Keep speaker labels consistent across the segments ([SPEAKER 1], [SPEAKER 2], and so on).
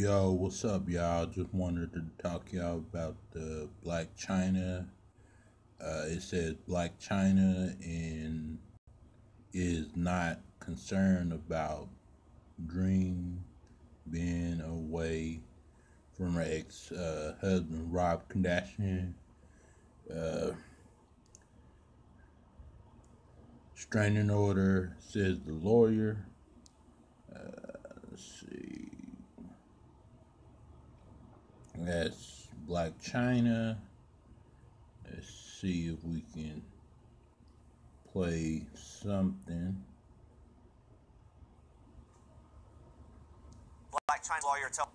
[SPEAKER 1] Yo, what's up, y'all? Just wanted to talk to y'all about the Blac Chyna. It says Blac Chyna and is not concerned about Dream being away from her ex-husband, Rob Kardashian. Uh, Restraining order, says the lawyer. Let's see. That's Blac Chyna. Let's see if we can play something.
[SPEAKER 2] Blac Chyna's lawyer tell.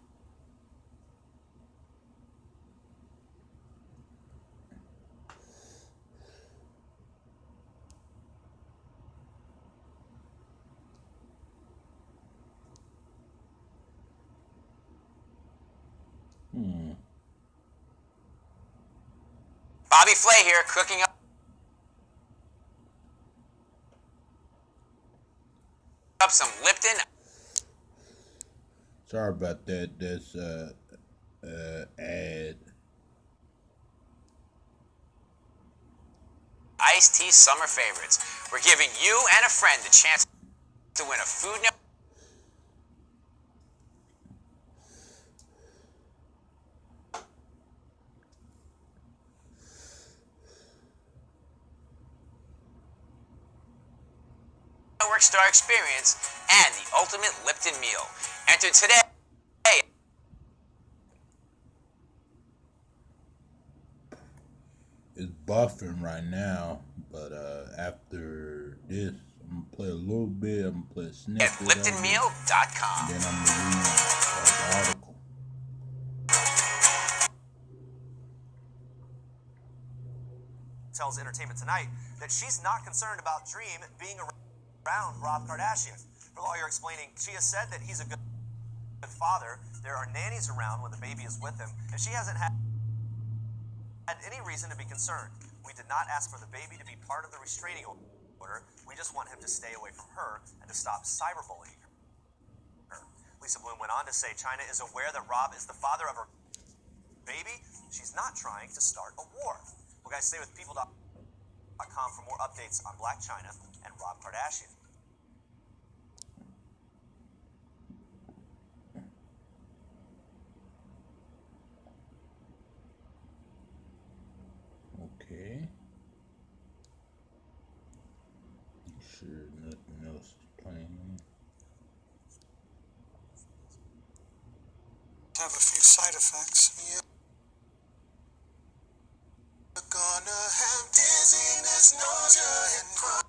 [SPEAKER 2] Bobby Flay here, cooking up some Lipton.
[SPEAKER 1] Sorry about that. That's ad.
[SPEAKER 2] Iced tea summer favorites. We're giving you and a friend the chance to win a Food Network Star experience and the ultimate Lipton meal. Enter today.
[SPEAKER 1] It's buffering right now, but after this, I'm gonna play a little bit. I'm gonna play a snippet.
[SPEAKER 2] At LiptonMeal.com.
[SPEAKER 1] Then I'm gonna read the article.
[SPEAKER 2] Tells Entertainment Tonight that she's not concerned about Dream being around Rob Kardashian. Her lawyer explaining she has said that he's a good father. There are nannies around when the baby is with him, and she hasn't had any reason to be concerned. We did not ask for the baby to be part of the restraining order. We just want him to stay away from her and to stop cyberbullying her. Lisa Bloom went on to say Chyna is aware that Rob is the father of her baby. She's not trying to start a war. Well, guys, stay with people.com for more updates on Blac Chyna and Rob Kardashian.
[SPEAKER 1] Okay. Sure, nothing else is playing.
[SPEAKER 3] Have a few side effects. You're gonna have dizziness, nausea, and chronic.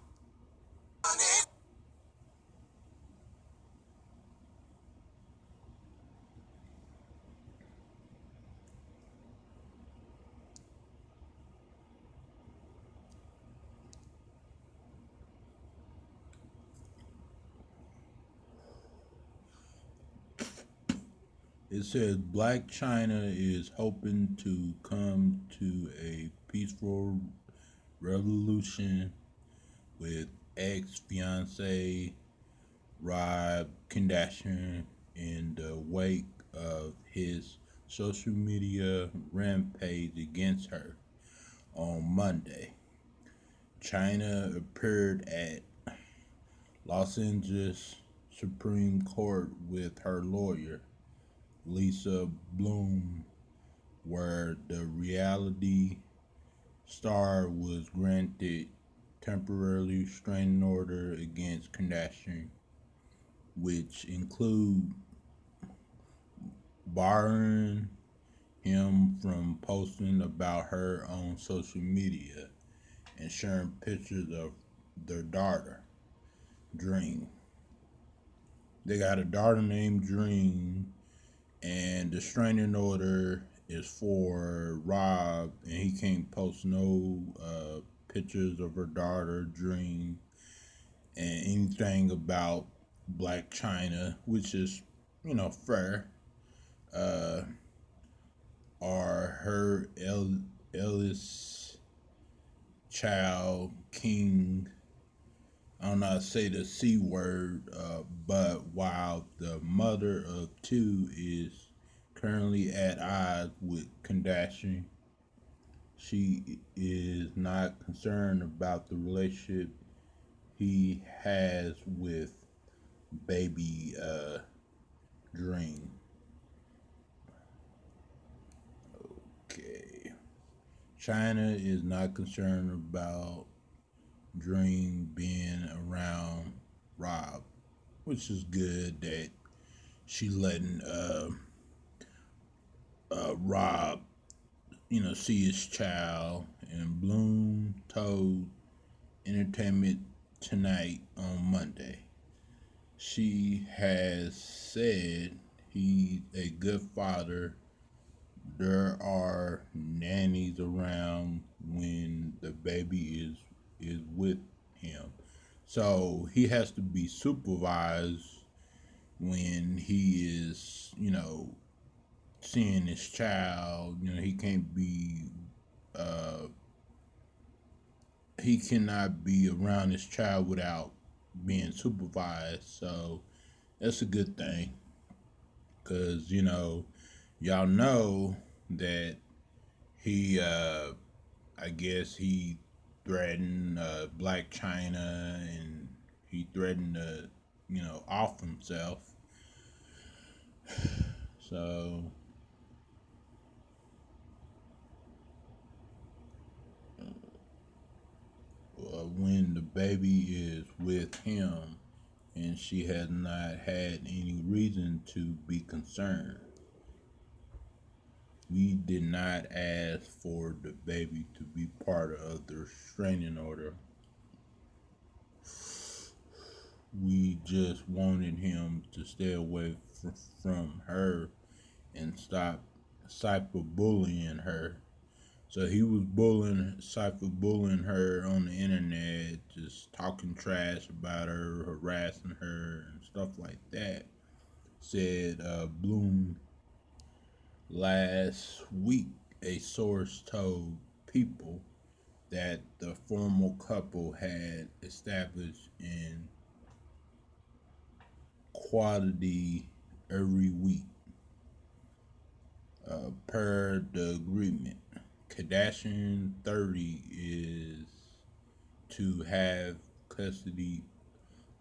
[SPEAKER 1] It says Blac Chyna is hoping to come to a peaceful revolution with ex-fiance Rob Kardashian in the wake of his social media rampage against her on Monday. Chyna appeared at Los Angeles Supreme Court with her lawyer, Lisa Bloom, where the reality star was granted temporary restraining order against Kardashian, which include barring him from posting about her on social media and sharing pictures of their daughter, Dream. They got a daughter named Dream, and the restraining order is for Rob, and he can't post no pictures of her daughter, Dream, and anything about Blac Chyna, which is, fair, or her eldest child, King. I don't know how to say the C word, but while the mother of two is currently at odds with Kardashian. She is not concerned about the relationship he has with baby Dream. Okay. China is not concerned about Dream being around Rob, which is good that she letting Rob, see his child. And Bloom told Entertainment Tonight on Monday she has said he's a good father. There are nannies around when the baby is with him. So he has to be supervised when he is, seeing his child. He can't be he cannot be around his child without being supervised. So that's a good thing, because y'all know that he I guess he threatened Blac Chyna, and he threatened to off himself. So when the baby is with him and she has not had any reason to be concerned. We did not ask for the baby to be part of the restraining order. We just wanted him to stay away from her and stop cyberbullying her. So he was cyberbullying her on the internet, just talking trash about her, harassing her, and stuff like that. Said Bloom last week. A source told People that the former couple had established in quality every week per the agreement. Kardashian 30 is to have custody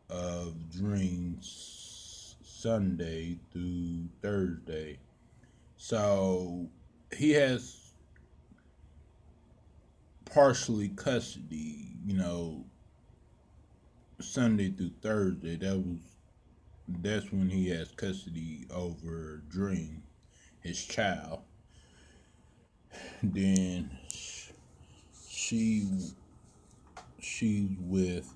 [SPEAKER 1] of Dreams Sunday through Thursday. So he has partially custody, Sunday through Thursday. That's when he has custody over Dream, his child. Then she's with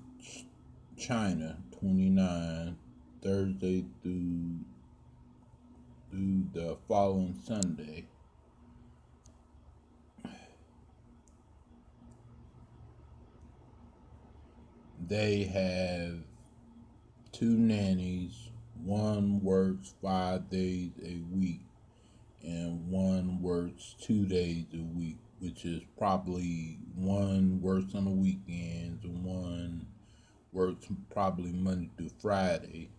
[SPEAKER 1] Chyna 29 Thursday through the following Sunday. They have 2 nannies. One works 5 days a week and one works 2 days a week, which is probably one works on the weekends and one works probably Monday through Friday.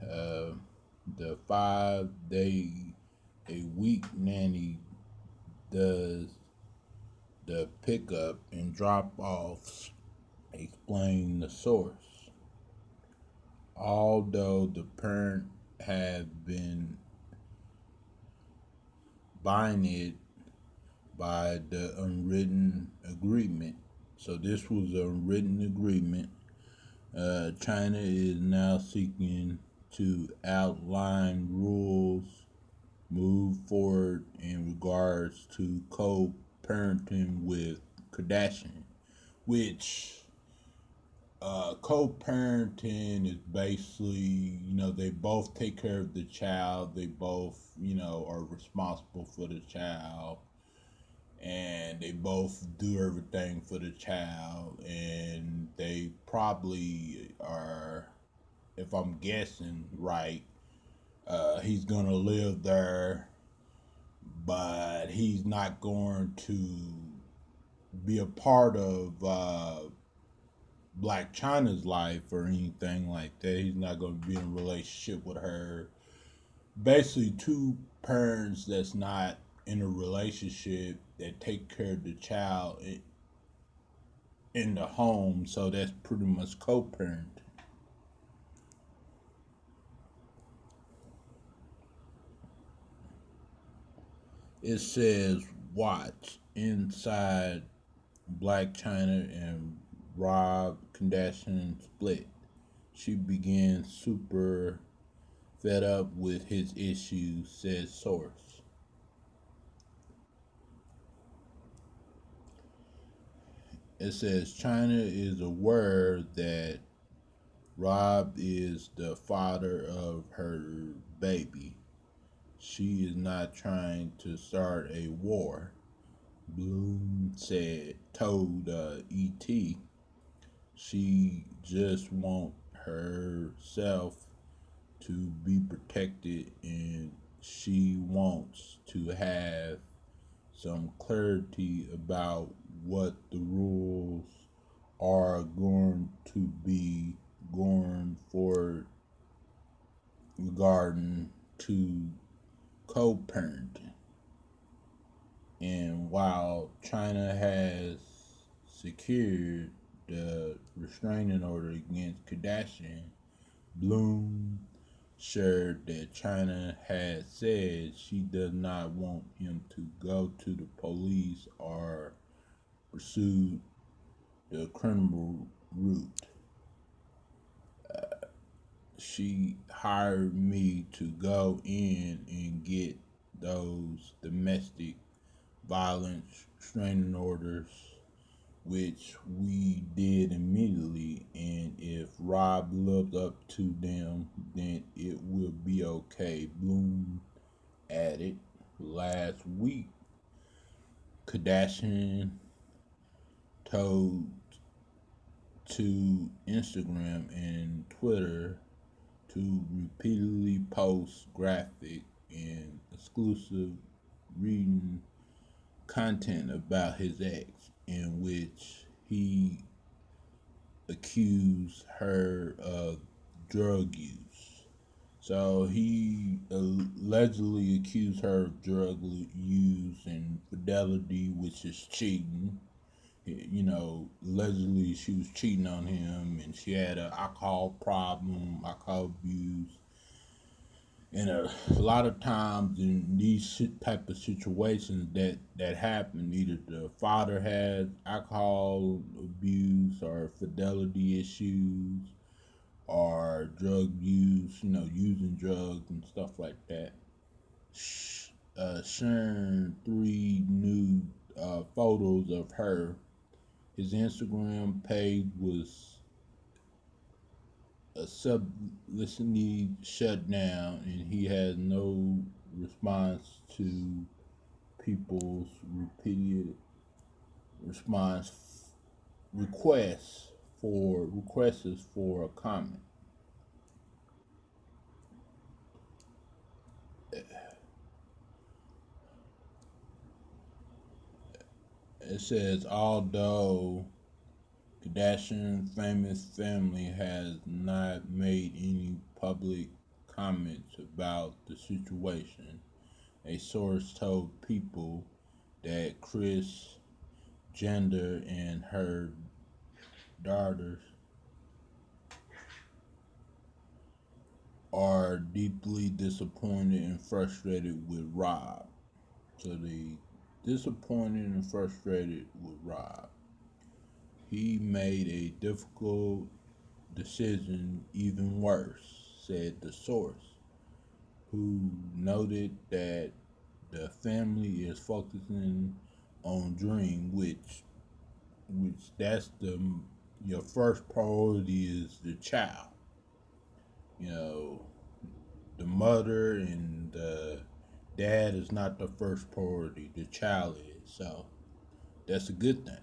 [SPEAKER 1] The 5-day a week nanny does the pickup and drop offs, explain the source. Although the parent had been binded by the unwritten agreement. So this was a written agreement. China is now seeking to outline rules move forward in regards to co-parenting with Kardashian, which co-parenting is basically, they both take care of the child. They both, are responsible for the child, and they both do everything for the child. And they probably are, if I'm guessing right, he's gonna live there, but he's not going to be a part of Blac Chyna's life or anything like that. He's not going to be in a relationship with her. Basically, two parents that's not in a relationship that take care of the child in the home, so that's pretty much co-parent. It says, watch inside Blac Chyna and Rob Kardashian split. She began super fed up with his issues, says source. It says China is aware that Rob is the father of her baby. She is not trying to start a war, Bloom told ET. She just wants herself to be protected, and she wants to have some clarity about what the rules are going to be going forward regarding to co-parenting. And while China has secured the restraining order against Kardashian, Bloom shared that China had said she does not want him to go to the police or pursue the criminal route. She hired me to go in and get those domestic violence restraining orders, which we did immediately, and if Rob lives up to them, then it will be okay, Bloom added. Last week, Kardashian told to Instagram and Twitter to repeatedly post graphic and exclusive reading content about his ex, in which he accused her of drug use. So he allegedly accused her of drug use and fidelity, which is cheating. You know, allegedly she was cheating on him, and she had an alcohol problem, alcohol abuse. And a lot of times in these type of situations that happen, either the father has alcohol abuse or fidelity issues or drug use, you know, using drugs and stuff like that. Sharing 3 nude photos of her. His Instagram page was suddenly shut down, and he had no response to people's repeated response requests for a comment. It says, although Kardashian famous family has not made any public comments about the situation, a source told People that Kris Jenner and her daughters are deeply disappointed and frustrated with Rob. So they disappointed and frustrated with Rob. He made a difficult decision, even worse, said the source, who noted that the family is focusing on Dream, which that's your first priority is the child. You know, the mother and the dad is not the first priority. The child is. So that's a good thing.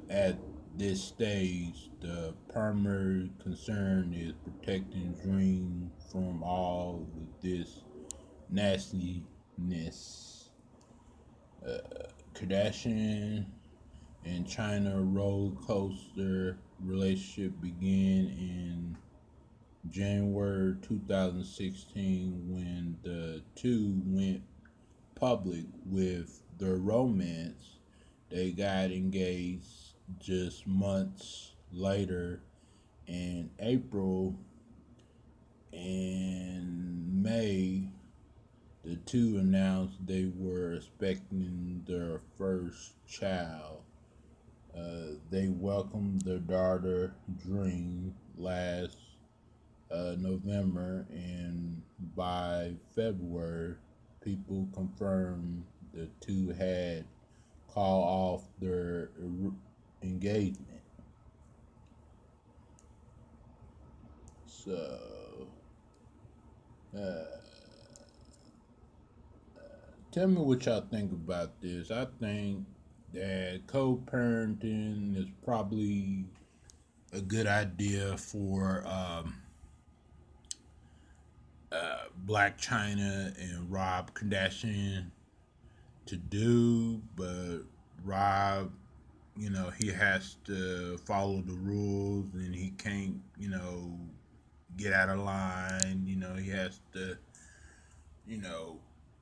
[SPEAKER 1] At this stage, the primary concern is protecting Dream from all of this nastiness. Kardashian and China roller coaster relationship began in January 2016 when the two went public with their romance. They got engaged just months later in April and May. The two announced they were expecting their first child. They welcomed their daughter Dream last November, and by February, people confirmed the two had called off their engagement. So, uh, tell me what y'all think about this. I think that co-parenting is probably a good idea for Blac Chyna and Rob Kardashian to do, but Rob, he has to follow the rules and he can't, get out of line. He has to, you know,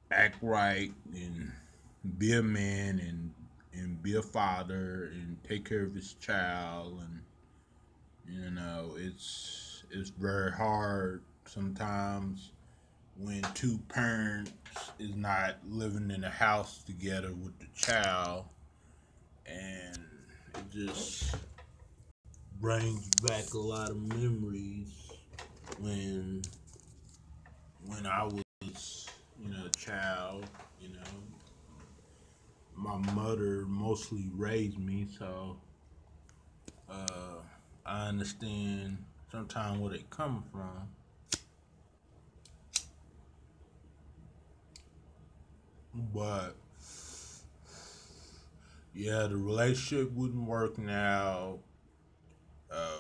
[SPEAKER 1] act right and be a man and be a father and take care of his child. And it's very hard sometimes when two parents is not living in a house together with the child, and it just brings back a lot of memories when I was a child. My mother mostly raised me, so uh, I understand sometimes where they come from. But yeah, the relationship wouldn't work now. Uh,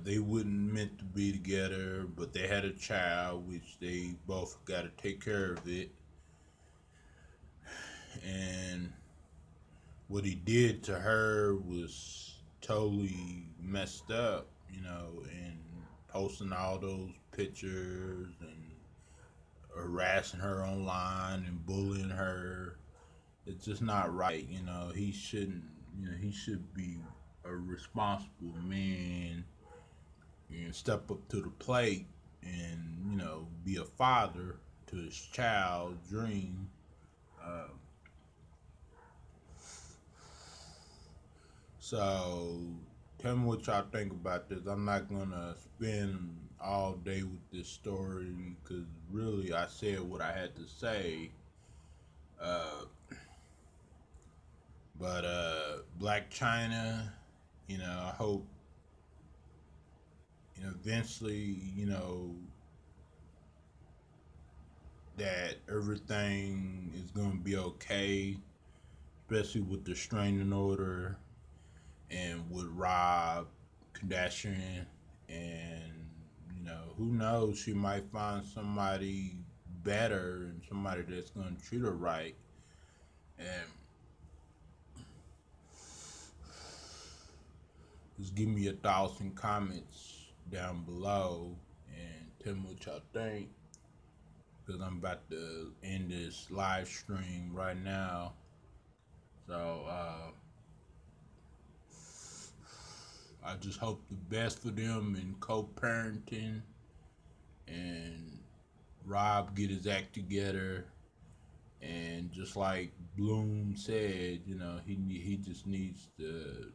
[SPEAKER 1] they wouldn't meant to be together, but they had a child, which they both got to take care of it. And what he did to her was totally messed up, and posting all those pictures and harassing her online and bullying her. It's just not right. He shouldn't. He should be a responsible man and step up to the plate and be a father to his child Dream. Uh, so tell me what y'all think about this. I'm not gonna spend all day with this story because really I said what I had to say. Uh, but Blac Chyna, I hope eventually that everything is gonna be okay, especially with the restraining order and with Rob Kardashian. And who knows, she might find somebody better and somebody that's gonna treat her right. And just give me your thoughts and comments down below and tell me what y'all think, because I'm about to end this live stream right now. So I just hope the best for them in co-parenting, and Rob get his act together. And just like Bloom said, he just needs to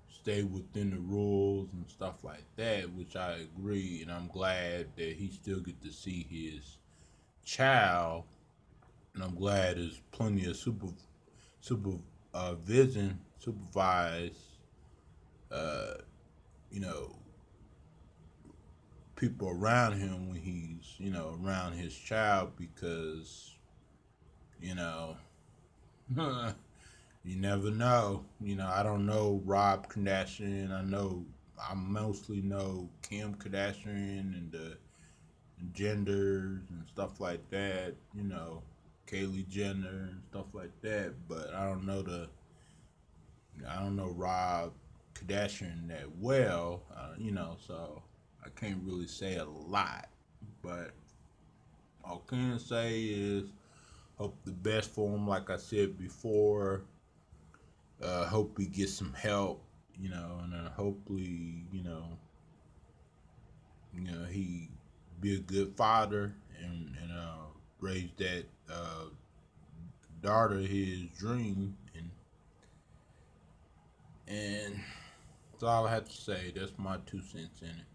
[SPEAKER 1] stay within the rules and stuff like that, which I agree. And I'm glad that he still get to see his child, and I'm glad there's plenty of supervised, uh, you know, people around him when he's, around his child, because, you know, you never know. I don't know Rob Kardashian. I mostly know Kim Kardashian and the genders and stuff like that. Kaylee Jenner and stuff like that. But I don't know Rob Kardashian that well, so I can't really say a lot. But all I can say is hope the best for him. Like I said before, hope he gets some help, and hopefully, he be a good father and raise that daughter his dream, and that's all I have to say. That's my 2 cents in it.